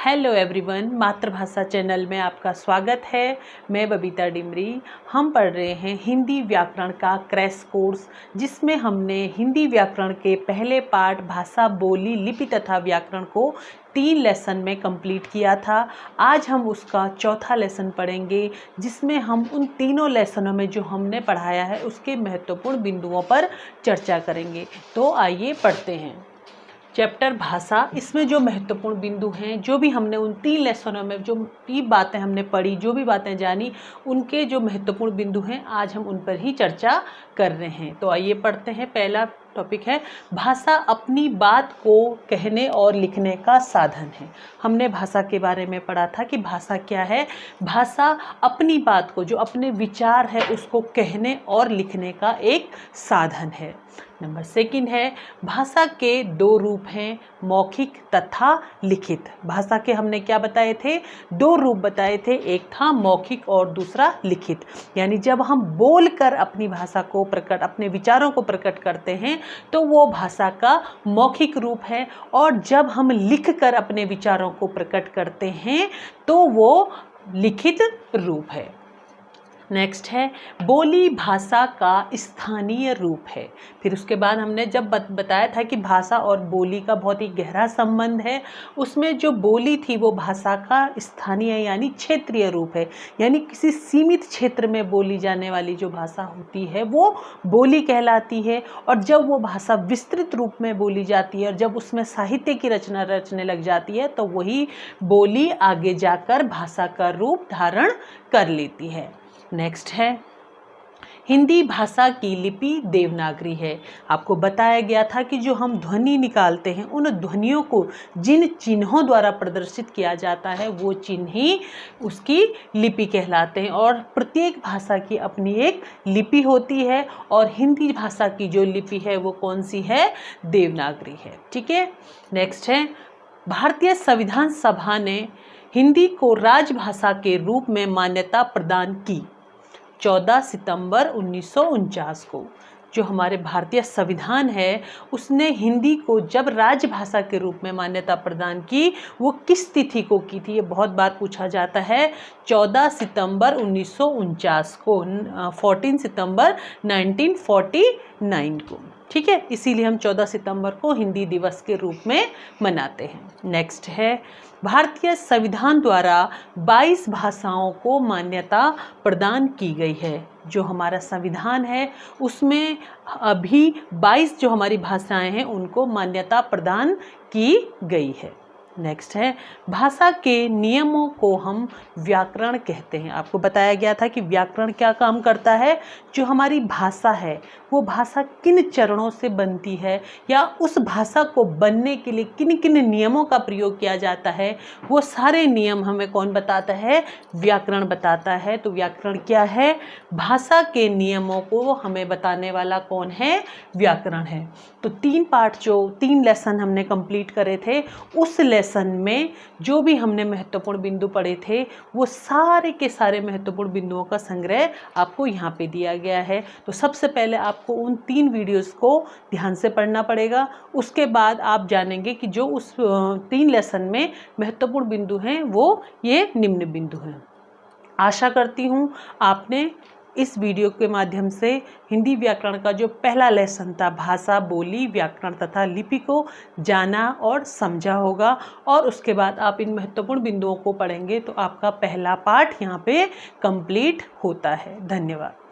Hello everyone, मातृभाषा channel में आपका स्वागत है। मैं बबीता डिमरी। हम पढ़ रहे हैं हिंदी व्याकरण का क्रैश कोर्स, जिसमें हमने हिंदी व्याकरण के पहले पार्ट भाषा, बोली, लिपि तथा व्याकरण को 3 लेसन में कंप्लीट किया था। आज हम उसका चौथा लेसन पढ़ेंगे, जिसमें हम उन तीनों लेसनों में जो हमने पढ़ाया है उसके महत्वपूर्ण बिंदुओं पर चर्चा करेंगे। तो आइए पढ़ते हैं। चैप्टर भाषा, इसमें जो महत्वपूर्ण बिंदु हैं, जो भी हमने उन 3 लेसनों में जो भी बातें हमने पढ़ी, जो भी बातें जानी, उनके जो महत्वपूर्ण बिंदु हैं आज हम उन पर ही चर्चा कर रहे हैं। तो आइए पढ़ते हैं। पहला टॉपिक है भाषा अपनी बात को कहने और लिखने का साधन है। हमने भाषा के बारे में पढ़ा था कि भाषा क्या है। भाषा अपनी बात को, जो अपने विचार है, उसको कहने और लिखने का एक साधन है। नंबर 2 है भाषा के 2 रूप हैं, मौखिक तथा लिखित। भाषा के हमने क्या बताए थे? 2 रूप बताए थे, एक था मौखिक और दूसरा लिखित। यानी जब हम बोलकर अपनी भाषा को प्रकट, अपने विचारों को प्रकट करते हैं तो वो भाषा का मौखिक रूप है, और जब हम लिखकर अपने विचारों को प्रकट करते हैं तो वो लिखित रूप है। नेक्स्ट है बोली भाषा का स्थानीय रूप है। फिर उसके बाद हमने जब बताया था कि भाषा और बोली का बहुत ही गहरा संबंध है, उसमें जो बोली थी वो भाषा का स्थानीय यानी क्षेत्रीय रूप है। यानी किसी सीमित क्षेत्र में बोली जाने वाली जो भाषा होती है वो बोली कहलाती है, और जब वो भाषा विस्तृत रूप में बोली जाती है और जब उसमें साहित्य की रचना रचने लग जाती है तो वही बोली आगे जाकर भाषा का रूप धारण कर लेती है। नेक्स्ट है हिंदी भाषा की लिपि देवनागरी है। आपको बताया गया था कि जो हम ध्वनि निकालते हैं, उन ध्वनियों को जिन चिन्हों द्वारा प्रदर्शित किया जाता है वो चिन्ह ही उसकी लिपि कहलाते हैं, और प्रत्येक भाषा की अपनी एक लिपि होती है, और हिंदी भाषा की जो लिपि है वो कौन सी है? देवनागरी है। ठीक है। नेक्स्ट है भारतीय संविधान सभा ने हिंदी को राजभाषा के रूप में मान्यता प्रदान की 14 सितंबर 1949 को। जो हमारे भारतीय संविधान है उसने हिंदी को जब राजभाषा के रूप में मान्यता प्रदान की, वो किस तिथि को की थी? ये बहुत बार पूछा जाता है। 14 सितंबर 1949 को, 14 सितंबर 1949 को। ठीक है, इसीलिए हम 14 सितंबर को हिंदी दिवस के रूप में मनाते हैं। नेक्स्ट है भारतीय संविधान द्वारा 22 भाषाओं को मान्यता प्रदान की गई है। जो हमारा संविधान है उसमें अभी 22 जो हमारी भाषाएं हैं उनको मान्यता प्रदान की गई है। नेक्स्ट है भाषा के नियमों को हम व्याकरण कहते हैं। आपको बताया गया था कि व्याकरण क्या काम करता है। जो हमारी भाषा है वो भाषा किन चरणों से बनती है, या उस भाषा को बनने के लिए किन किन नियमों का प्रयोग किया जाता है, वो सारे नियम हमें कौन बताता है? व्याकरण बताता है। तो व्याकरण क्या है? भाषा के नियमों को हमें बताने वाला कौन है? व्याकरण है। तो 3 पार्ट, जो 3 लेसन हमने कंप्लीट करे थे, उस लेसन में जो भी हमने महत्वपूर्ण बिंदु पढ़े थे वो सारे के सारे महत्वपूर्ण बिंदुओं का संग्रह आपको यहाँ पे दिया गया है। तो सबसे पहले आपको उन 3 वीडियोस को ध्यान से पढ़ना पड़ेगा। उसके बाद आप जानेंगे कि जो उस 3 लेसन में महत्वपूर्ण बिंदु हैं वो ये निम्न बिंदु हैं। आशा करती हूँ आपने इस वीडियो के माध्यम से हिंदी व्याकरण का जो पहला लेसन था, भाषा, बोली, व्याकरण तथा लिपि को जाना और समझा होगा, और उसके बाद आप इन महत्वपूर्ण बिंदुओं को पढ़ेंगे तो आपका पहला पार्ट यहाँ पे कंप्लीट होता है। धन्यवाद।